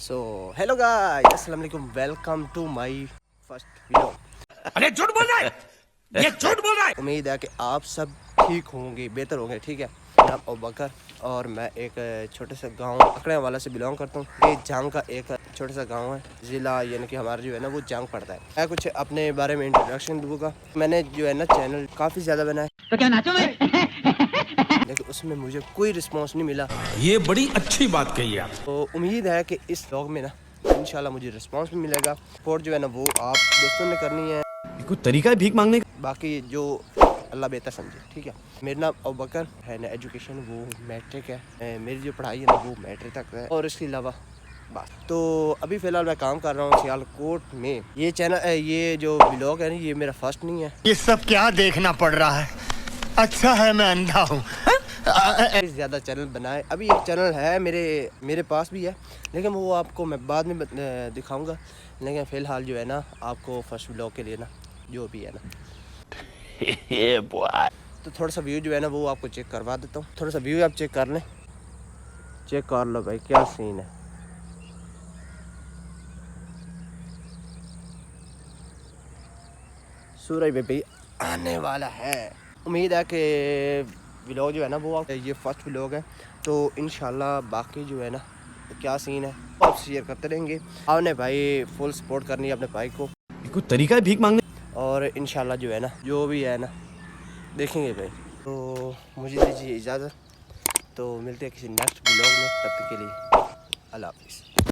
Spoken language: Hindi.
सो हेलो गाइस, अस्सलाम वालेकुम, welcome to my first video. अरे झूठ बोल रहा है, ये झूठ बोल रहा है। उम्मीद है कि आप सब ठीक होंगे, बेहतर होंगे। ठीक है, नाम अबू बकर और मैं एक छोटे से गांव अकड़े वाला से बिलोंग करता हूँ। ये जंग का एक छोटा सा गांव है, ज़िला यानी कि हमारा जो है ना वो जंग पड़ता है। मैं कुछ अपने बारे में इंट्रोडक्शन दूंगा। मैंने जो है ना चैनल काफ़ी ज़्यादा बनाया, तो क्या नाचो मैं? लेकिन उसमें मुझे कोई रिस्पॉन्स नहीं मिला। ये बड़ी अच्छी बात कही आप। तो उम्मीद है कि इस व्लॉग में ना इंशाल्लाह मुझे रिस्पांस भी मिलेगा। सपोर्ट जो है ना वो आप दोस्तों ने करनी है, कोई तरीका है भीख मांगने का? बाकी जो अल्लाह बेहतर समझे। ठीक है, मेरा नाम अबू बकर है ना, एजुकेशन वो मैट्रिक है, मेरी जो पढ़ाई है ना वो मैट्रिक तक है और इसके अलावा बस। तो अभी फ़िलहाल मैं काम कर रहा हूँ सियालकोट में। ये चैनल ये जो ब्लॉग है ना ये मेरा फर्स्ट नहीं है। ये सब क्या देखना पड़ रहा है? अच्छा है मैं अंधा हूँ। ज़्यादा चैनल बनाए, अभी एक चैनल है मेरे पास भी है, लेकिन वो आपको मैं बाद में दिखाऊंगा। लेकिन फ़िलहाल जो है ना आपको फर्स्ट ब्लॉग के लिए ना जो भी है ना तो थोड़ा सा व्यू जो है ना वो आपको चेक करवा देता हूँ। थोड़ा सा व्यू आप चेक कर लें, चेक कर लो भाई क्या सीन है। सूरज भाई आने वाला है। उम्मीद है कि व्लॉग जो है ना वो ये फर्स्ट व्लॉग है, तो इंशाल्लाह बाकी जो है ना क्या सीन है आप शेयर करते रहेंगे। आपने भाई फुल सपोर्ट करनी है अपने भाई को, कोई तरीका है भीख मांगने? और इंशाल्लाह जो है ना जो भी है ना देखेंगे भाई। तो मुझे दीजिए इजाज़त, तो मिलते हैं किसी नेक्स्ट व्लॉग में, तब तक के लिए अल्लाह हाफिज़।